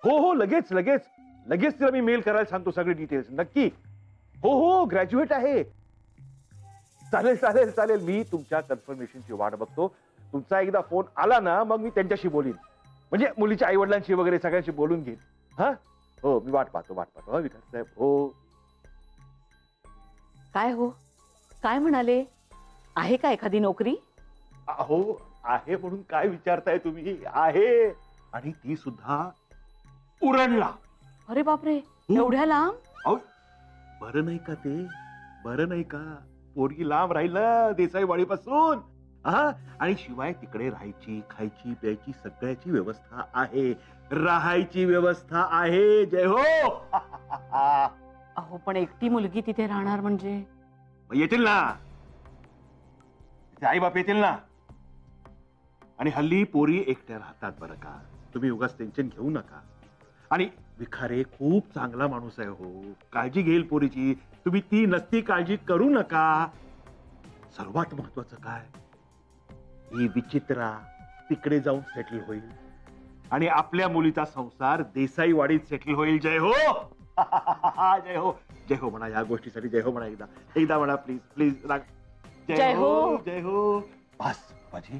हो हो, लगेच लगेच लगेच तिला मी मेल करायला सांगतो सगळे डिटेल्स. नक्की. हो हो, ग्रॅज्युएट आहे. चालेल चालेल चालेल, मी तुमच्या कन्फर्मेशनची वाट बघतो. तुमचा एकदा फोन आला ना, मग मी त्यांच्याशी बोलीन. म्हणजे मुलीच्या आई वडिलांशी वगैरे सगळ्यांशी बोलून घेईन. हा हो, मी वाट पाहतो हा विकास साहेब. हो. काय हो, काय म्हणाले? आहे का एखादी नोकरी? हो आहे, म्हणून काय विचारताय तुम्ही? आहे, आणि ती सुद्धा उरणला. अरे बापरे, एवढ्या लांब? अहो, बरं नाही का ते? बरं नाही का? पोरगी लांब राहिलं देसाईवाडीपासून. हा, आणि शिवाय तिकडे राहायची, खायची, प्यायची सगळ्याची व्यवस्था आहे. राहायची व्यवस्था आहे. जय हो. अहो, पण एकटी मुलगी तिथे राहणार म्हणजे? येतील ना, आई बाप येतील ना. आणि हल्ली पोरी एकट्या राहतात बरं का. तुम्ही उगाच टेन्शन घेऊ नका. आणि विखारे खूप चांगला माणूस आहे हो, काळजी घेईल पोरीची. तुम्ही ती नसती काळजी करू नका. सर्वात महत्वाचं काय, ही विचित्रा तिकडे जाऊन सेटल होईल आणि आपल्या मुलीचा संसार देसाईवाडीत सेटल होईल. जय हो. जय हो. जय हो म्हणा. या गोष्टीसाठी जय हो म्हणा. एकदा एकदा म्हणा प्लीज प्लीज. जय हो. जय हो. बस बाबाजी,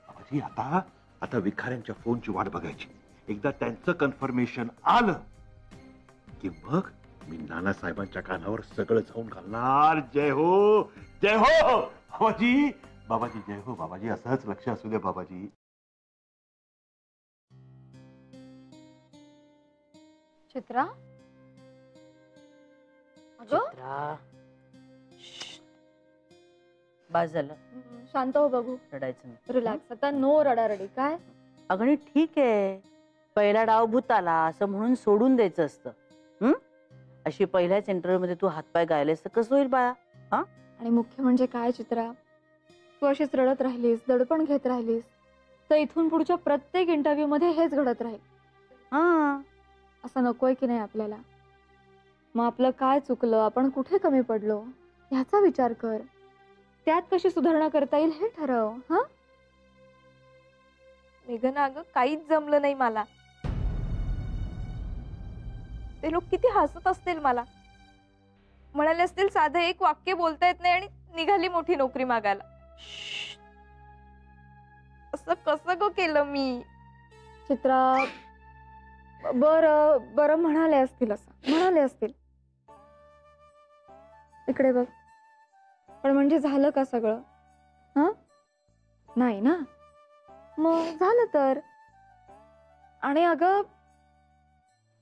बाबाजी आता आता विखाऱ्यांच्या फोनची वाट बघायची. एकदा त्यांचं कन्फर्मेशन आलं की मग मी नानासाहेबांच्या कानावर सगळं जाऊन घालणार. जय हो. जय हो बाबाजी. बाबाजी जय हो. बाबाजी असंच लक्ष असू दे बाबाजी. चित्रा, चित्रा, बस झालं, शांत हो बघू. रडायचं नाही. रिलॅक्स. आता नो रडारडी. काय अगणी ठीक आहे, पहिला डाव भूताला असं म्हणून सोडून द्यायचं असतं. अशी पहिल्याच इंटरव्ह्यू मध्ये तू हातपाय गायलेस तर कसं होईल बाळा? हा, आणि मुख्य म्हणजे काय चित्रा, तू अशीच रडत राहिलीस, दडपण घेत राहिलीस तर इथून पुढच्या प्रत्येक इंटरव्ह्यू मध्ये हेच घडत राहील. हा, असं नकोय की नाही आपल्याला? मग आपलं काय चुकलं, आपण कुठे कमी पडलो ह्याचा विचार कर. त्यात कशी सुधारणा करता येईल हे ठरव. हा मेघना, अगं काहीच जमलं नाही मला. ते लोक किती हसत असतील मला. म्हणाले असतील साधं एक वाक्य बोलता येत नाही आणि निघाली मोठी नोकरी मागायला. असं कसं ग केलं मी? चित्रा, बरं म्हणाले असतील, असं म्हणाले असतील. इकडे बघ. पण म्हणजे झालं का सगळं? हा, नाही ना. मग झालं तर. आणि अगं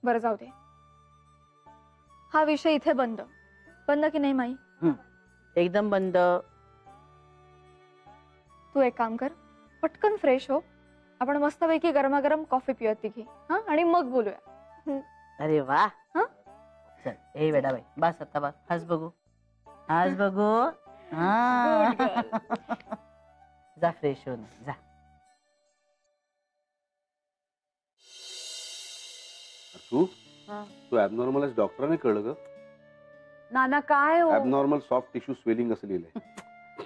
बरं जाऊ दे, हा विषय इथे बंद. बंद की नाही माई? एकदम बंद. तू एक काम कर, पटकन फ्रेश हो. आपण मस्तपैकी गरमागरम कॉफी पिऊयात तिघी. हा, आणि मग बोलूया. अरे वा. हा, चल ए बेटा बाई, बस आता बस. हस बघू, हस बघू. हा, जा फ्रेश हो ना, जा. तू ऍबनॉर्मल डॉक्टरांनी कळलं ग? नाना काय हो? ऍबनॉर्मल सॉफ्ट टिश्यू स्वेलिंग असं लिहिलंय.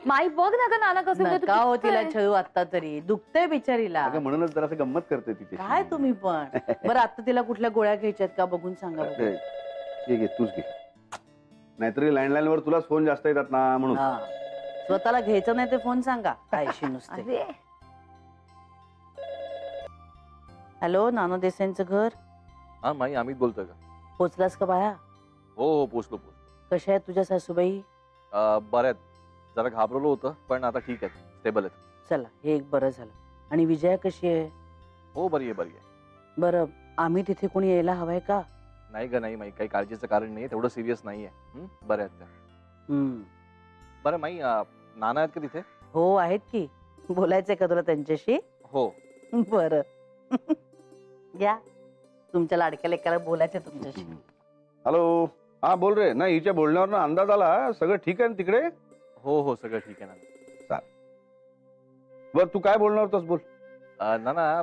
माई बघ ना ग नाना कसं नका हो तिला छळू. आता तरी दुखतंय बिचारीला. अगं म्हणूनच जरा गंमत करते तिथे. काय तुम्ही पण. बरं आता तिला कुठल्या गोळ्या घ्यायच्यात का बघून सांगा बघू. घे तूच घे. नाहीतरी लँडलाईन वर तुलाच फोन जास्त येतात ना म्हणून. स्वतःला घ्यायचं नाही ते फोन सांगा. कायशी नुसते. हॅलो, नाना देसाईंचं घर? हा माई, अमित बोलतोय का? पोचलास का बाया? हो पोचलो. कशा आहेत तुझ्या सासूबाई? बऱ्यात. जरा घाबरलो होतं पण आता ठीक आहे, स्टेबल आहेत. चला, हे एक बरं झालं. आणि विजया कशी आहे? हो बरी आहे. बरं, आम्ही तिथे कोणी यायला हवंय का? नाही ग नाही माई, काही काळजीचं कारण नाही. तेवढं सिरियस नाहीये. बऱ्या आहेत त्या. बरं माई, नाना आहेत का तिथे? हो आहेत की. बोलायचंय का तुला त्यांच्याशी? हो. बरं घ्या, तुमच्या लाडक्या लेकाला बोलायचं तुमच्याशी. हॅलो. हा बोल रे. नाही, हिच्या बोलण्यावर अंदाज आला सगळं ठीक आहे ना तिकडे? हो सगळं ठीक आहे ना. चाल. बर तू काय बोलणार होतास बोल. नाना,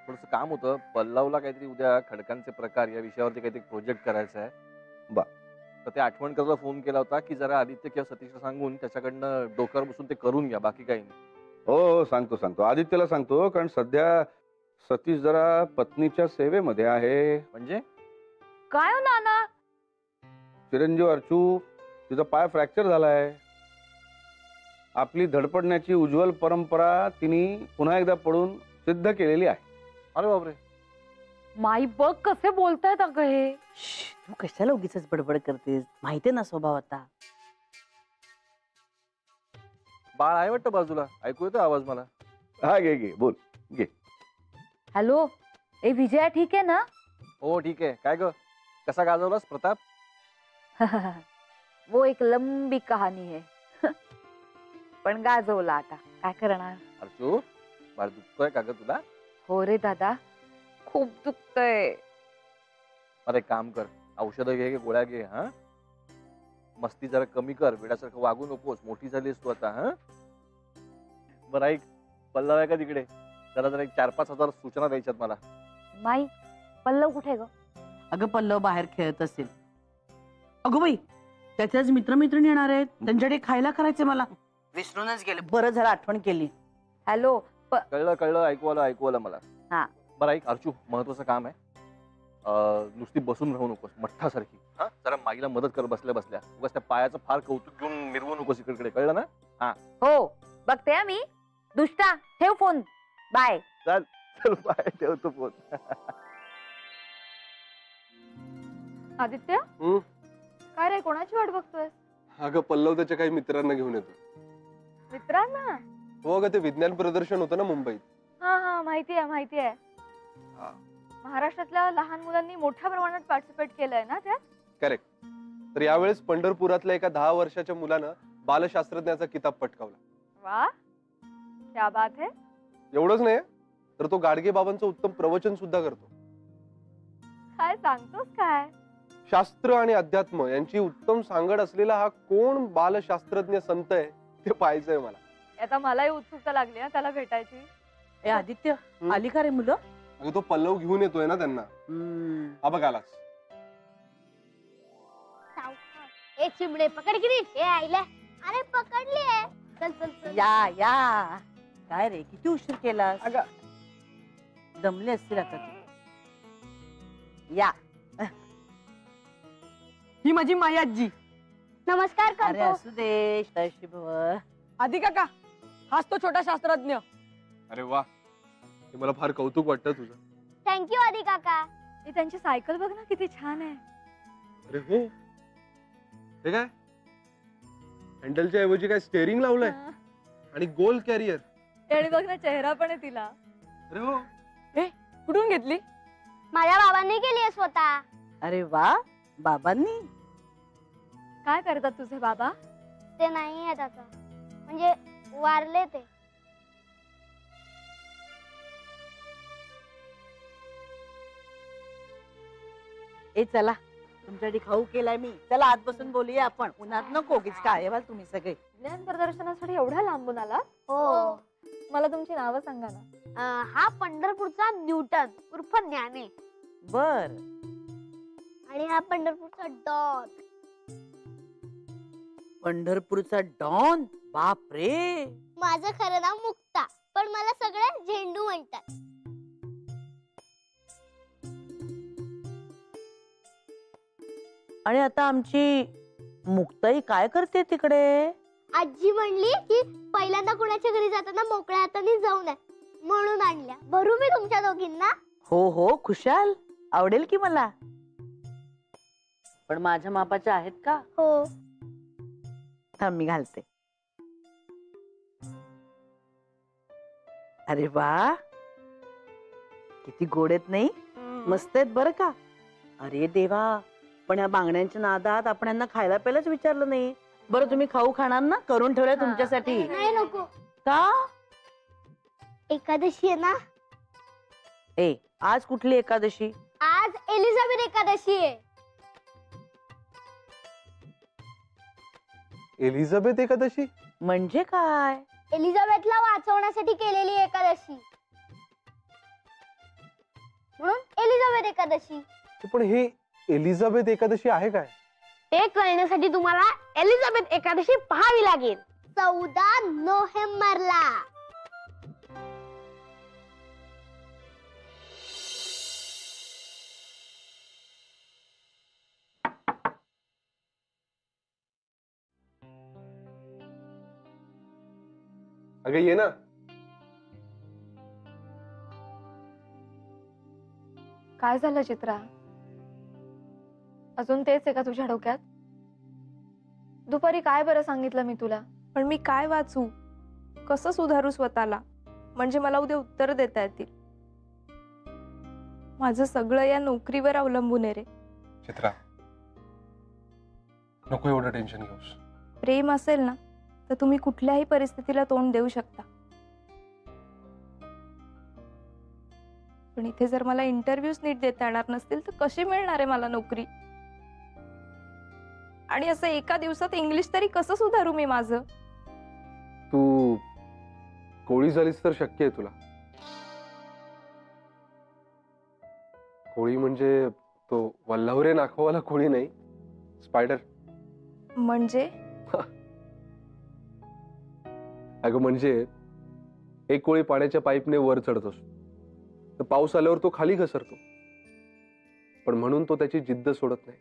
थोडस काम होतं. पल्लवला काहीतरी उद्या खडकांचे प्रकार या विषयावरती काहीतरी प्रोजेक्ट करायचा आहे. बा. तर ते आठवण करायला फोन केला होता की जरा आदित्य किंवा सतीशला सांगून त्याच्याकडनं डोक्यावर बसून ते करून घ्या, बाकी काही नाही. हो सांगतो. आदित्यला सांगतो, कारण सध्या सतीश जरा पत्नीच्या सेवेमध्ये आहे. म्हणजे काय हो नाना? चिरंजीव अर्चू, तिचा पाय फ्रॅक्चर झालाय. आपली धडपडण्याची उज्ज्वल परंपरा तिने पुन्हा एकदा पडून सिद्ध केलेली आहे. अरे बापरे. माई बघ कसे बोलतायत अगं हे. श्श, तू कशाला उगीच बडबड करतेस? माहितीये ना स्वभाव आता. बाळ आहे वाटतं बाजूला, ऐकू येतो आवाज मला. हा घे घे बोल. हॅलो, ए विजया ठीक आहे ना? हो ठीक आहे. काय ग, कसा गाजवलास प्रताप? वो एक लंबी कहाणी है. पण गाजवला आता, काय करणार. अर्चू, बाळ दुखतोय का ग तुला? हो रे दादा, खूप दुखतंय. अरे काम कर, औषधं घे, गोळ्या घे. हा, मस्ती जरा कमी कर, वेड्यासारखं वागू नकोस. मोठी झालीस तू आता. हा, बरं ऐक, पल्लव आहे का तिकडे? जरा जरा एक 4-5 हजार सूचना द्यायच्यात मला. माई, पल्लव कुठे ग? अगं पल्लव बाहेर खेळत असेल. अगं बाई, त्याच्याच मित्रमैत्रिणी येणार आहेत, त्यांच्याकडे खायला करायचे मला. विसरूनच गेले. बरं झालं आठवण केली. हॅलो. कळलं कळलं, ऐकू आलं मला. हा. बरं ऐक अर्चू, महत्वाचं काम आहे. नुसती बसून राहू नकोस मठ्ठासारखी. हा, जरा माईला मदत कर बसल्या बसल्या. उगाच त्या पायाचं फार कौतुक घेऊन मिरवू नकोस इकडे, कळलं ना? हा, हो बघते मी. दुष्टा, ठेव फोन. बाय. चल बाय, ठेवतो फोन. आदित्य, हम्म? काय रे, कोणाची वाट बघतोय? अगं पल्लव त्याच्या काही मित्रांना घेऊन येतो. मित्रांना? हो अगं, ते विज्ञान प्रदर्शन होतं ना मुंबईत. हा हा, माहिती आहे. हा. महाराष्ट्रातल्या लहान मुलांनी मोठ्या प्रमाणात पार्टिसिपेट केलंय ना त्यात? करेक्ट. तर यावेळेस पंढरपुरातल्या एका 10 वर्षाच्या मुलानं बालशास्त्रज्ञाचा किताब पटकावला. वा, क्या बात है. एवढंच नाही, तर तो गाडगे बाबांचं उत्तम प्रवचन सुद्धा करतो. काय सांगतोस काय? शास्त्र आणि अध्यात्म यांची उत्तम सांगड असलेला हा कोण बालशास्त्रज्ञ संत आहे ते पाहायचंय मला. आता मलाही उत्सुकता लागली ना त्याला भेटायची. ए आदित्य, आली का रे मुलं? अगं तो पल्लव घेऊन येतोय ना त्यांना. हा बघ आलाच. ए चिमडे पकड की रे. ए आईला, अरे पकडली आहे. चल चल चल. या काय रे, किती उशीर केलास? दमले असतील आता तू. या. ही माझी माई आजी. नमस्कार अरे करतो. असू दे. तशी भव. आधी काका, हाच तो छोटा शास्त्रज्ञ. अरे वा, हे मला फार कौतुक वाटतं तुझं. थँक्यू आदी काका. ए, त्यांची सायकल बघ ना, किती छान आहे. अरे हो, हे काय हँडलच्या ऐवजी काय स्टेअरिंग लावलंय आणि गोल कॅरियर. आणि बघ ना, चेहरा पण आहे तिला. अरे हो, कुठून घेतली? माझ्या बाबांनी केली आहे स्वतः. अरे वा, बाबांनी. काय करतात तुझे बाबा? ते नाही आहे त्याचा, म्हणजे वारले ते. ए चला, तुमच्यासाठी खाऊ केलाय मी. चला आत बसून बोलूया आपण. उन्हात नको उगीच काय बा तुम्ही सगळे. विज्ञान प्रदर्शनासाठी एवढ्या लांबून आलात? हो. मला तुमची नावं सांगा ना. हा पंढरपूरचा न्यूटन उर्फ ज्ञाने. बर. आणि हा पंढरपूरचा डॉन. पंढरपूरचा डॉन. बाप रे. माझं खरं नाव मुक्ता, पण मला सगळे झेंडू म्हणतात. आणि आता आमची मुक्ताई काय करते तिकडे? आजी म्हणली की पहिल्यांदा कुणाच्या घरी जाताना मोकळ्या हाताने जाऊ नये, म्हणून आणल्या. भरू मी तुमच्या दोघींना? हो हो खुशाल, आवडेल की मला. पण माझ्या मापाच्या आहेत का? हो. थांब मी घालते. अरे वा, किती गोड आहेत नाही? मस्त आहेत बरं का. अरे देवा, पण या बांगड्यांच्या नादात आपण यांना खायला प्यायलाच विचारलं नाही. बरं तुम्ही खाऊ खाणार ना? करून ठेवलंय तुमच्यासाठी. नाही नको. का? एकादशी आहे ना. ए, आज कुठली एकादशी? आज एलिझाबेथ एकादशी आहे. एलिझाबेथ एकादशी म्हणजे काय? एलिझाबेथला वाचवण्यासाठी केलेली एकादशी, म्हणून एलिझाबेथ एकादशी. पण हे एलिझाबेथ एकादशी आहे काय? ते कळण्यासाठी तुम्हाला एलिझाबेथ एकादशी पाहावी लागेल. 14 नोव्हेंबरला. अगं ये ना. काय झालं चित्रा? अजून तेच आहे का तुझ्या डोक्यात? दुपारी काय बरं सांगितलं मी तुला? पण मी काय वाचू, कसं सुधारू स्वतःला, म्हणजे मला उद्या उत्तर देता येतील. माझं सगळं या नोकरीवर अवलंबून आहे रे. चित्रा, नको एवढं टेन्शन घेऊस. प्रेम असेल ना तर तुम्ही कुठल्याही परिस्थितीला तोंड देऊ शकता. पण इथे जर मला इंटरव्ह्यूज नीट देता येणार नसतील तर कशी मिळणार आहे मला नोकरी? आणि असं एका दिवसात इंग्लिश तरी कसं सुधारू मी माझं? तू कोळी झालीस तर शक्य आहे तुला. कोळी म्हणजे तो वल्हावरे नाखवाला कोळी नाही, स्पायडर. म्हणजे अगं म्हणजे एक कोळी पाण्याच्या पाईपने वर चढत असतो, तर पाऊस आल्यावर तो खाली घसरतो, पण म्हणून तो त्याची जिद्द सोडत नाही.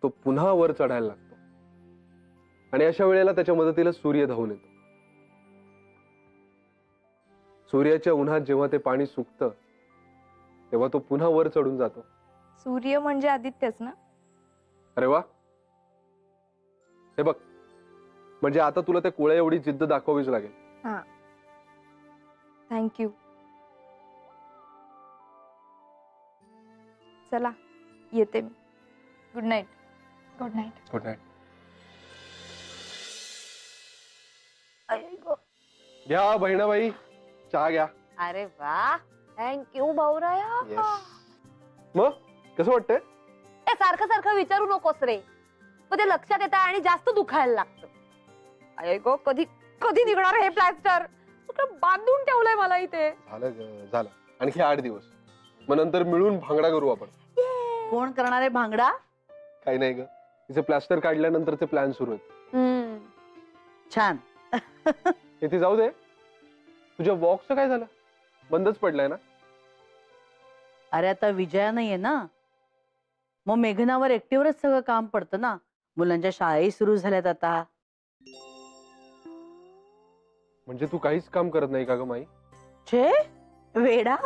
तो पुन्हा वर चढायला लागतो आणि अशा वेळेला त्याच्या मदतीला सूर्य धावून येतो. सूर्याच्या उन्हात जेव्हा ते पाणी सुकतं तेव्हा तो पुन्हा वर चढून जातो. सूर्य म्हणजे आदित्यच ना? अरे वा. हे बघ, म्हणजे आता तुला त्या कोळ्या एवढी जिद्द दाखवावीच लागेल. हा, थँक्यू. चला येते मी. Good night. Good night. Good night. आई गं. घ्या बहिणाबाई, चहा घ्या. अरे वा, थँक्यू भाऊराया. मग कसं वाटतंय? ए, सारखं सारखं विचारू नकोस रे, मग ते लक्षात येतं आणि जास्त दुखायला लागतं. अरे गो, कधी कधी निघणार हे प्लॅस्टर? सगळं बांधून ठेवलंय मला इथे. झालं आणखी 8 दिवस, मग नंतर मिळून भांगडा करू आपण. कोण करणार आहे भांगडा? काही नाही ग, तिचे प्लास्टर काढल्यानंतरचे प्लॅन सुरू आहेत. छान. इथे जाऊ दे, तुझ्या वॉकचं काय झालं? बंदच पडलाय ना? अरे आता विजया नाहीये ना, मग मेघनावर एकटीवरच सगळं काम पडतं ना. मुलांच्या शाळाही सुरू झाल्यात आता. म्हणजे तू काहीच काम करत नाही का ग माई? छे वेडा,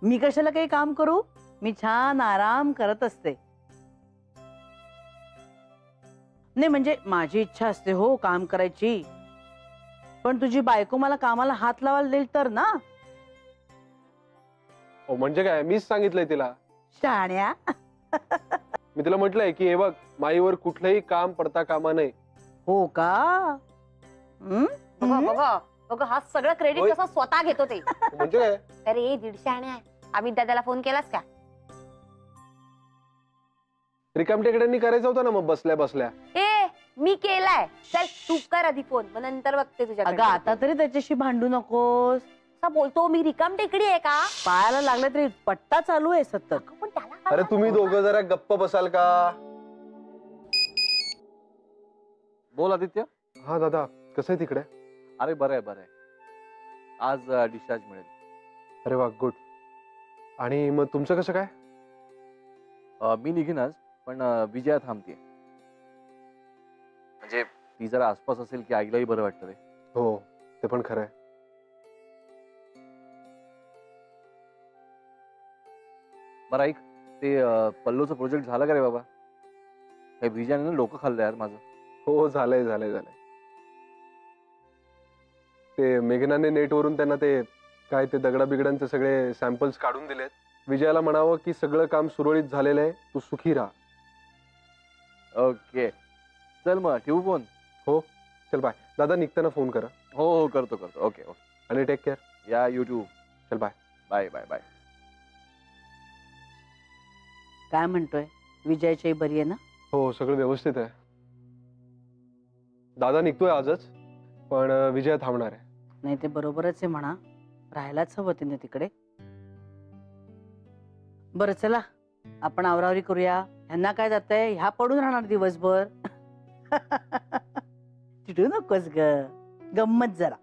मी कशाला काही काम करू? मी छान आराम करत असते. नाही म्हणजे माझी इच्छा असते हो काम करायची, पण तुझी बायको मला कामाला हात लावायला देईल तर ना. हो म्हणजे काय, मीच सांगितलंय तिला. शाण्या. मी तिला म्हटलंय की हे बघ, माईवर कुठलंही काम पडता कामा नये. हो का? बघ हा सगळं क्रेडिट होय. कसं स्वतः घेतो ते. म्हणजे काय? अरे 150 आहे. अमित दादाला फोन केलास का? रिकाम टेकड्यांनी करायचं होतं ना मग बसल्या बसल्या. ए मी केलाय. चल तू कर आधी फोन, मग नंतर बघते तुझ्याकडे. अगं आता तरी त्याच्याशी भांडू नकोस. असा बोलतो मी रिकाम टेकडी आहे का? पायाला लागले तरी पट्टा चालू आहे सतत. अगं, पण त्याला काय अरे तुम्ही झालं? दोघं जरा गप्प बसाल का? बोल आदित्य. हा दादा, कसं आहे तिकडे? अरे बरं आहे, बरं आहे. आज डिस्चार्ज मिळेल. अरे वा, गुड. आणि मग तुमचं कसं काय? मी निघीन आज, पण विजया थांबते. म्हणजे ती जरा आसपास असेल की आईलाही बरं वाटतं रे. हो ते पण खरं आहे. बरं ऐक, ते पल्लोचं प्रोजेक्ट झालं का रे बाबा? काही विजयाने डोकं खाल्लं यार माझं. हो झालंय. ते मेघनाने नेटवरून त्यांना ते काय ते दगडा बिगडांचे सगळे सॅम्पल्स काढून दिलेत. विजयाला म्हणावं की सगळं काम सुरळीत झालेलं आहे, तू सुखी राहा. ओके चल मग ठेवू फोन. चल बाय. दादा निघताना फोन करा. हो करतो. Okay okay. आणि टेक केअर. या युट्यूब. चल बाय. Bye bye bye. काय म्हणतोय? विजयाची बरी आहे ना? हो सगळं व्यवस्थित आहे. दादा निघतोय आजच, पण विजया थांबणार आहे. नाही ते बरोबरच आहे म्हणा, राहायलाच हवं तिने तिकडे. बरं चला आपण आवरावरी करूया. ह्यांना काय जातंय, ह्या पडून राहणार दिवसभर. चिडू नकोस ग, गंमत जरा.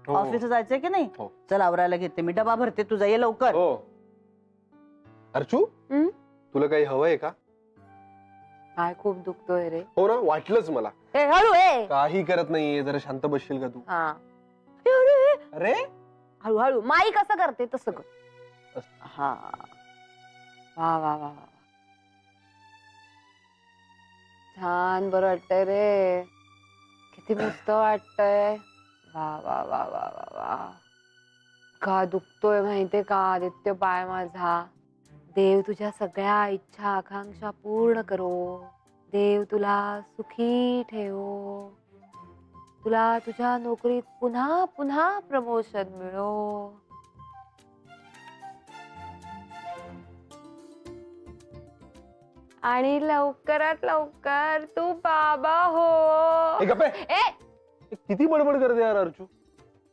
हो. ऑफिसला जायचंय की नाही? हो. चल आवरायला घेते मी, डबा भरते, तुझा ये लवकर. हो. अर्चू, तुला काही हवंय का? काय खूप दुखतोय रे. हो ना, वाटलंच मला. ए हळू ए काही करत नाहीये, जरा शांत बसशील का तू? हा ए, अरे, अरे हळूहळू माई कसं करते तसं कर. हा वा वा वा वा छान बरं वाटतंय रे. किती मस्त वाटतंय. वा वा वा वा वा वा. का दुखतोय माहितीये का आदित्य पाय माझा. देव तुझ्या सगळ्या इच्छा आकांक्षा पूर्ण करो. देव तुला सुखी ठेवो. तुला तुझ्या नोकरीत पुन्हा पुन्हा प्रमोशन मिळो. आणि लवकरात लवकर तू बाबा हो. ए, गप्प आहे. ए किती बडबड करते यार अर्चू.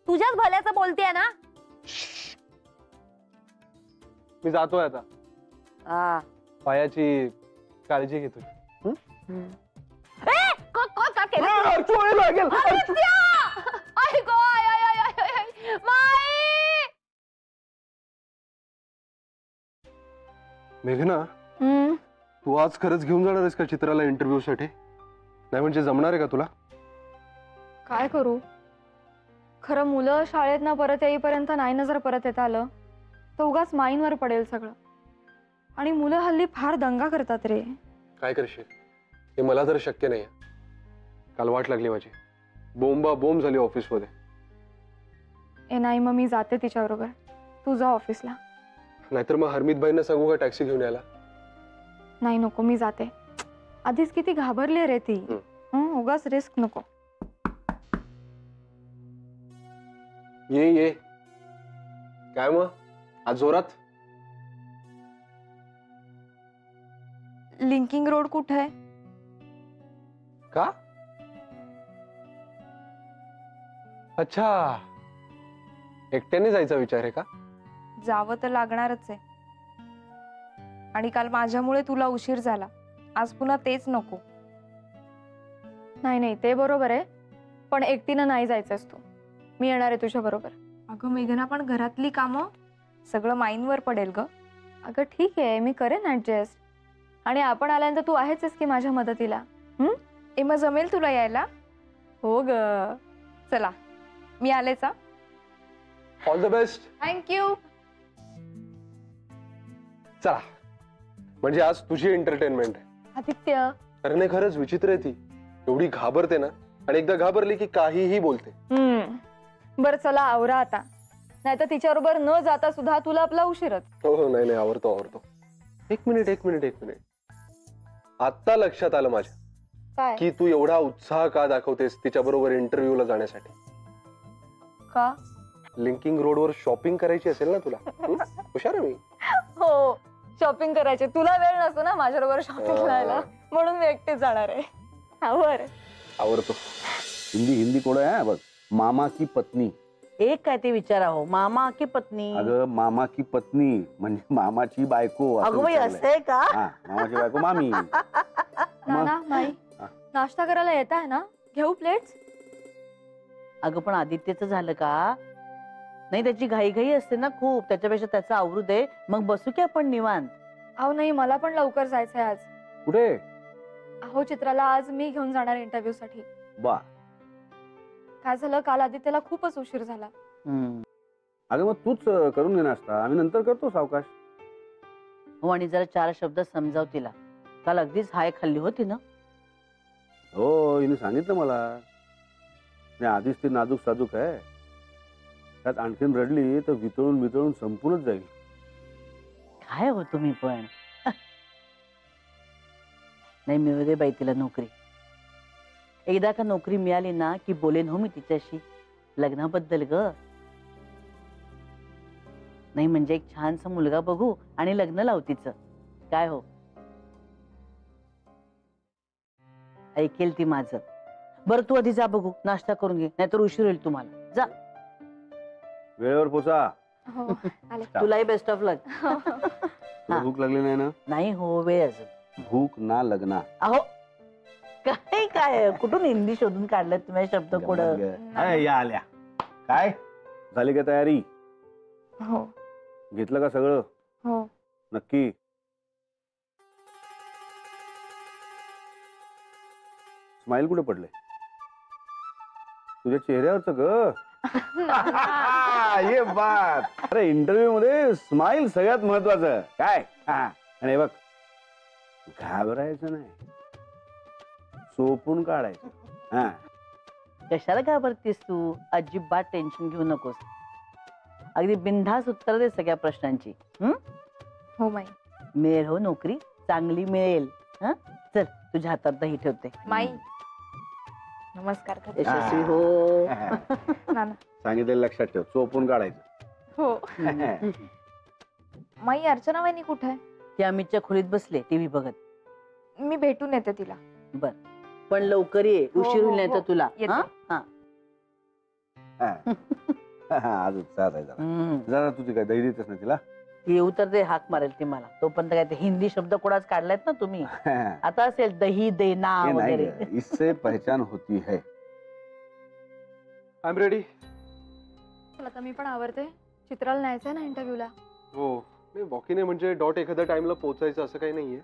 तुझ्याच भल्याचं बोलतेय ना. मी जातोय आता. हा. पायाची काळजी घेतोय. ए, का केलं? अर्चू अरे लागेल. अर्चू. आई गो, आई, आई, आई, आई, आई, आई. माई. मेघना, तू आज खरंच घेऊन जाणार आहेस का चित्राला इंटरव्ह्यू साठी? नाही म्हणजे जमणार आहे का तुला? काय करू? खरं मुलं शाळेत ना परत येईपर्यंत नाही ना जर परत येता आलं तर उगाच माईंवर पडेल सगळं. आणि मुलं हल्ली फार दंगा करतात रे. काय करशील? हे मला तर शक्य नाही. काल वाट लागली माझी. बोंबा बोंब झाली ऑफिसमध्ये. ए नाही मग मी जाते तिच्याबरोबर. तू जा ऑफिसला. नाहीतर मग हरमीतबाईंना सांगू का टॅक्सी घेऊन यायला? नाही नको मी जाते. आधीच किती घाबरली रे ती. उगाच रिस्क नको. ये ये. काय मग आज जोरात? लिंकिंग रोड कुठे आहे? का? अच्छा, एकट्याने जायचा विचार आहे का? जावं तर लागणारच आहे. आणि काल माझ्यामुळे तुला उशीर झाला. आज पुन्हा तेच नको. नाही नाही ते बरोबर आहे पण एकटीनं नाही जायचंस तू. मी येणार आहे तुझ्या बरोबर. अगं मेघना पण घरातली कामं सगळं माईंवर पडेल ग. अगं ठीक आहे मी करेन ऍडजस्ट. आणि आपण आल्यानंतर तू आहेच की माझ्या मदतीला. ए मग जमेल तुला यायला? हो ग. चला मी आलेच. All the best. थँक्यू. चला म्हणजे आज तुझी एंटरटेनमेंट आहे. आदित्य अरे नाही खरंच विचित्र आहे ती. एवढी घाबरते ना आणि एकदा घाबरली की काहीही बोलते. बरं चला आवरा आता. नाहीतर तिच्याबरोबर न जाता सुद्धा तुला आपला उशीरच. हो हो नाही नाही आवरतो आवरतो. एक मिनिट. आता लक्षात आलं माझ्या काय? की तू एवढा उत्साह का दाखवतेस तिच्या बरोबर इंटरव्ह्यूला जाण्यासाठी. का? लिंकिंग रोडवर शॉपिंग करायची असेल ना तुला. हुशार आहे मी. हो शॉपिंग करायचे. तुला वेळ नसतो ना माझ्याबरोबर शॉपिंग करायला म्हणून मी एकटीच जाणार आहे. आवडतो. हिंदी कोड आहे बघ. मामा की पत्नी. एक काय ते विचारा हो. मामा की पत्नी? अगं मामा की पत्नी म्हणजे मामाची बायको. अगं बाई असते का? मामाची बायको मामी. नाना माई नाश्ता करायला येत आहे ना? घेऊ प्लेट्स? अगं पण आदित्यचं झालं का? नाही त्याची घाई असते ना खूप. त्याच्यापेक्षा त्याचं आवरू दे मग बसू की आपण निवांत. अहो नाही मला पण लवकर जायचंय आज. कुठे? अहो चित्राला आज मी घेऊन जाणार इंटरव्ह्यू साठी. बा काय झालं काल आदित्यला खूपच उशीर झाला. अगं मग तूच करून घे नाश्ता. आम्ही नंतर करतो सावकाश. हो आणि जरा 4 शब्द समजाव तिला. काल अगदीच हाय खाल्ली होती ना. हो हिने सांगितलं मला. नाही आधीच ती नाजूक साजूक आहे. त्यात आणखीन रडली तर वितळून संपूनच जाईल. काय हो तुम्ही पण. नाही मिळू दे बाई तिला नोकरी. एकदा का नोकरी मिळाली ना की बोलेन हो मी तिच्याशी लग्नाबद्दल ग. नाही म्हणजे एक छानसा मुलगा बघू आणि लग्न लावू तिचं. काय हो ऐकेल ती माझं. बरं तू आधी जा बघू. नाश्ता करून घे नाहीतर उशीर होईल तुम्हाला. जा. वेळेवर पोचा. हो आले. तुलाही बेस्ट ऑफ लक. भूक लागली नाही ना? नाही हो वेळ अजून. भूक ना लग्ना. अहो काय कुठून हिंदी शोधून काढलं तुम्ही शब्द कुठं. या आल्या. काय झाली का तयारी? हो घेतलं का सगळं? हो नक्की? स्माइल कुठे पडले तुझ्या चेहऱ्यावरच ग ये बात अरे इंटरव्ह्यू मध्ये स्माइल सगळ्यात महत्वाचं काय आणि हे बघ घाबरायचं नाही सोपून काढायचं कशाला घाबरतीस तू अजिबात टेन्शन घेऊ नकोस अगदी बिनधास्त उत्तर दे सगळ्या प्रश्नांची हो माई. मिळेल हो नोकरी चांगली मिळेल हं? चल तुझ्या हातात दही ठेवते माई नमस्कार करते. यशस्वी हो नाना. सांगितलेलं लक्षात ठेव चोपून काढायचं हो. माई अर्चना वहिनी कुठे आहे? ती अमितच्या खोलीत बसले टीव्ही बघत मी भेटून येते तिला. बर पण लवकर ये हो, उशीर होईल हो, नाही तर हो. तुला येते. हं? हा. आज उत्साहात आहे जरा तुझी काय दही देतेस ना तिला येऊ तर ते हाक मारेल ती मला तोपर्यंत काय ते हिंदी शब्द कोणाच काढलायत ना तुम्ही आता असेल दही देना ये नाही वगैरे ग, इससे पहचान होती है. I am ready. आता मी पण आवरते चित्राला न्यायचंय ना इंटरव्ह्यूला. हो नाही वॉकिंग म्हणजे डॉट एखाद्या टाइमला पोहोचायचं असं काही नाहीये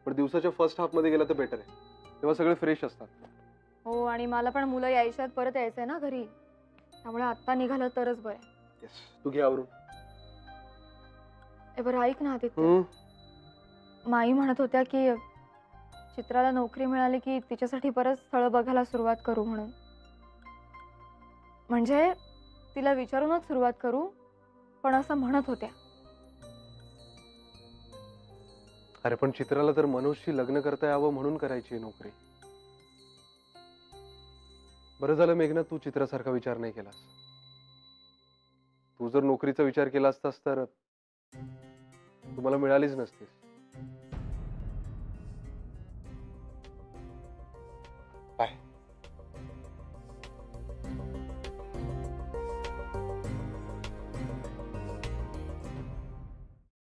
पण दिवसाच्या फर्स्ट हाफ मध्ये गेला तर बेटर आहे तेव्हा सगळे फ्रेश असतात. हो आणि मला पण मुलं यायच्यात परत यायचंय ना घरी त्यामुळे आत्ता निघालं तरच बरं. येस तू घे आवरून. ए बरं ऐक ना आदित्य माई म्हणत होत्या की चित्राला नोकरी मिळाली की तिच्यासाठी परत स्थळ बघायला सुरुवात करू म्हणून म्हणजे तिला विचारूनच सुरुवात करू पण असं म्हणत होत्या. अरे पण चित्राला तर मनोजशी लग्न करता यावं म्हणून करायची आहे नोकरी. बरं झालं मेघना तू चित्रासारखा विचार नाही केलास. तू जर नोकरीचा विचार केला असतास तर तुम्हाला मिळालीच नसतीस. बाय.